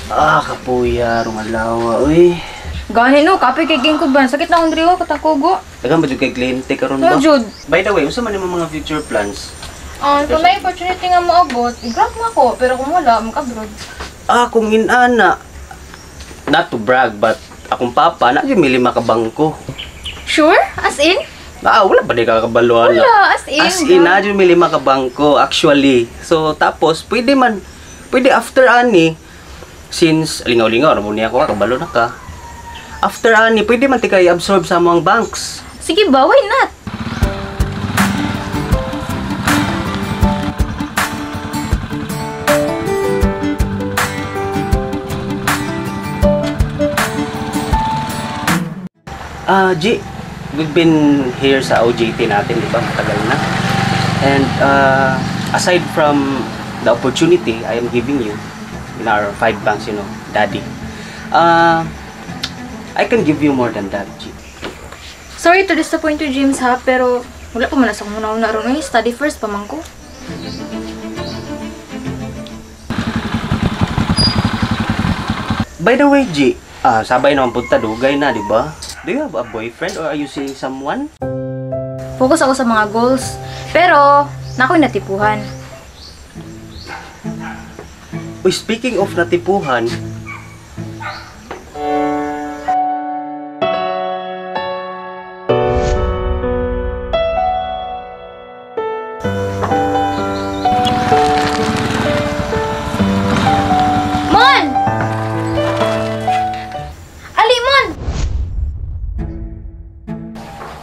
Kapuya, rumalawa, uy. Gani no, kape kay Gingko ba? Sakit na akong driwa, katakugo. Dagan ba kay kliyente karon ba? No, Jud. By the way, unsa man imong mga future plans? Kung may opportunity nga maabot, i-grab mo ako. Pero kung wala, mag-abroad. Kung inana. Not to brag, but akong papa, na yung may 5 ka bangko. Sure? As in? Wala ba di kakabaloan? Wala, as in. As in, na yung may 5 ka bangko, actually. So, tapos, pwede after ani, since, lingaw-lingaw, naman niya ako, kabalo na ka. After ani, pwede man tika i-absorb sa mga banks. Sige ba, why not? G, we've been here sa OJT natin, di ba? Matagal na. And aside from the opportunity I am giving you in our 5 banks, Daddy, I can give you more than that, G. Sorry to disappoint you, James, ha? Pero wala pa man sa muna-una ron. Study first pa man ko. By the way, G, sabay naman punta, dugay na, di ba? Do you have a boyfriend or are you seeing someone? Focus ako sa mga goals. Pero, nako'y natipuhan. Uy, speaking of natipuhan,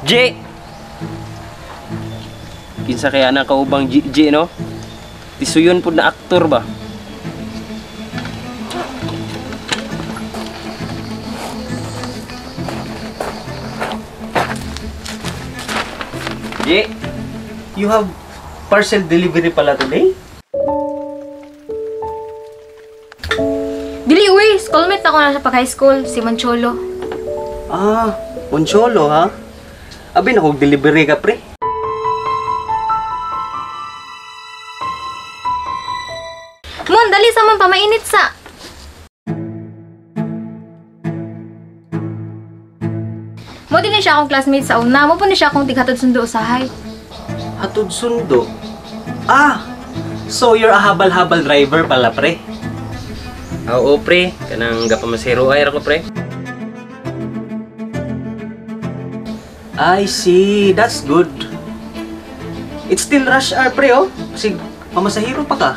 J! Kinsa kaya na kaubang J, no? Tisuyon po na aktor ba? J, you have parcel delivery pala today? Dili, uy! Schoolmate ako na sa pag-high school, si Mancholo. Mancholo, ha? Abi na kong delivery ka, pre. Mon, dali sa man pa, mainit sa. Mo din siya akong classmate sa una. Mo po ni siya akong tighatod sundo usahay. Hatod sundo? So you're a habal-habal driver pala, pre? Oo, pre. Kanang gapamasero ay ako, pre. I see. That's good. It's still rush hour, pre, oh. Kasi pamasahiro pa ka.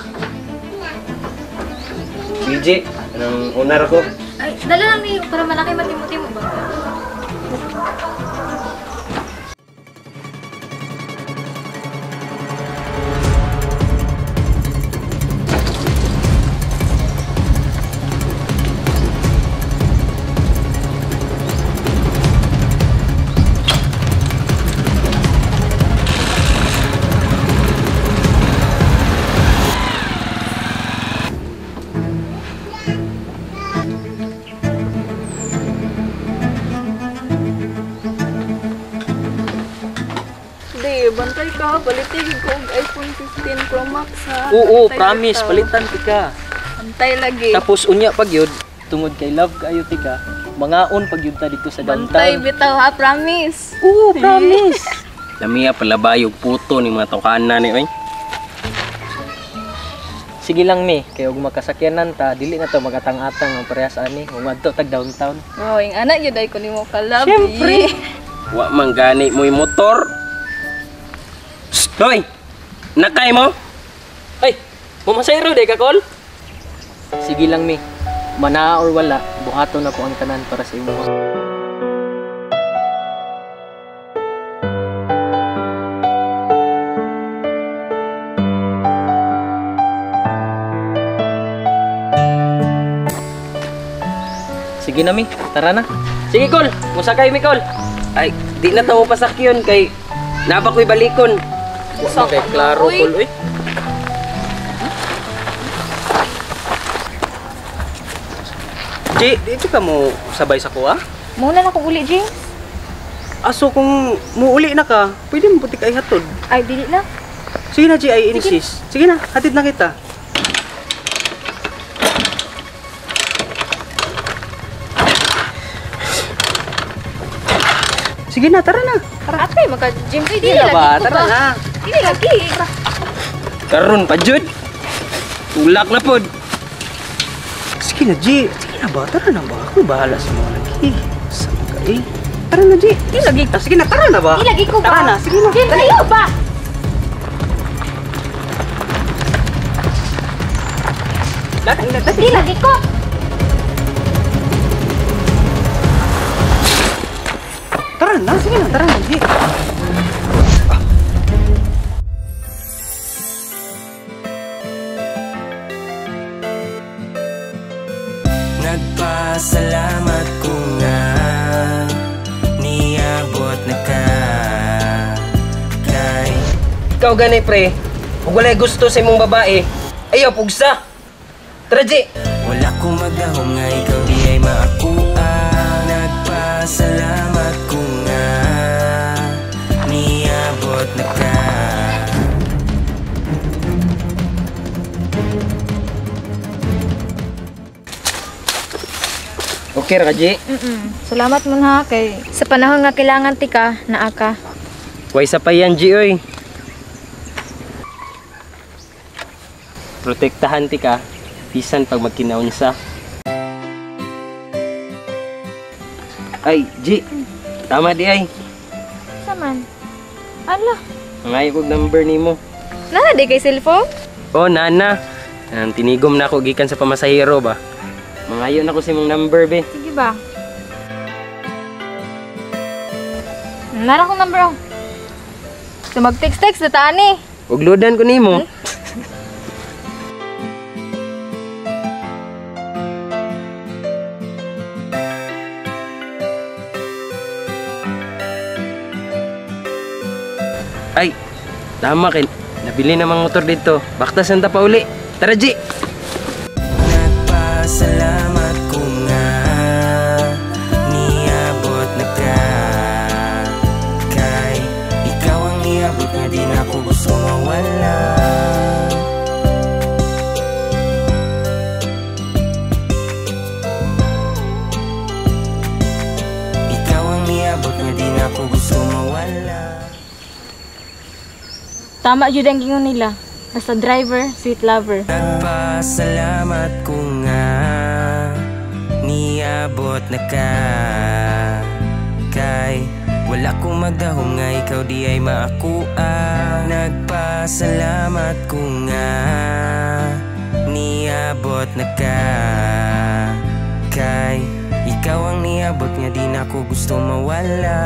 BJ, anong unar ko? Ay, dala lang ni para malaki matimo-timo ba? Bantay ka, palitin ko ang iPhone 15 Pro Max ha. Oo, promise, palitan tika. Bantay lagi. Tapos unya pag yun, tungod kay love kayo tika, mangaon pag yun ta dito sa downtown. Bantay bitaw ha, promise. Oo, promise. Lamiya pala ba yung puto ni mga tokana ni oy. Sige lang mi, kay og makasakyanan ta, dili na to magatang-atang ang parehas ani, ug adto tag downtown. Oh, yung anak yun ay ko nimo kalab. Siyempre. Wa man gani mo'y motor. Hoy! Nakay mo? Ay! Mumasayro, day ka, Col? Sige lang, mi. Mana or wala, buhaton na ko ang tanan para sa imo. Sige na, mi. Tara na. Sige, Col. Musakay, mi, Col. Ay, di na tamo pasakyon kay nabakoy balikon. Wala kay klaro, Col, uy. G, dito ka mo sabay sa kuha? Muna na kong uli, James. So kung muuli na ka, pwede mo putik ay hatod. Ay, dili na. Sige na, G, I insist. Sige na, hatid na kita. Sige na, tara na. Ate, maka-gym ko. Dili Tara lagi ba? ko Tara ba? na. Dili lagi. Karon pa jud. Tulak na pod. Sige na, G. Sige na ba? Tara na ba? Ako bahala sa mga lagi. Saan ka eh? Tara na, G. Dili lagi. Sige na, tara na ba? Dili lagi ko ba? Tara na, sige na. Gym kayo ba? Dili lagi ko. Tara na, sige na, tara na, G. Nagpasalamat ko nga niabot na ka kay Ikaw gani, pre. Kung wala'y gusto sa imong babae, ayaw pugsa. Tara, G. wala ko magdahom nga ikaw di ay maakuha. Nagpasalamat ko nga niabot na ka. Okay ra ka, G. Salamat mo ha kay sa panahon nga kailangan ti ka naa ka. Way sa pa yan, G, oy. Protektahan ti ka, bisan pag magkinaunsa. Ay, G. Tama di ay. Saman. Ala, Mangayo kog number nimo. nana di kay cellphone? Oh, nana. Tinigom na ako gikan sa pamasahero ba. Mangayo na ko sa imong number, be. Sige ba? Nara kong number oh. So mag-text-text na taan eh. Ug loadan ko nimo. Ay, tama kay nabili namang motor dito. Baktasan ta pa uli. Tara, G. Nagpasalamat ko nga niabot na ka kay ikaw ang niabot nga di na ako gusto mawala. Ikaw ang niabot nga di na ako gusto mawala. Tama jud ang gingon nila. Basta driver, sweet lover. Nagpasalamat ko nga niabot na ka kay wala kong magdahom nga ikaw di ay maakuha. Nagpasalamat ko nga niabot na ka kay ikaw ang niabot nga di na ako gusto mawala.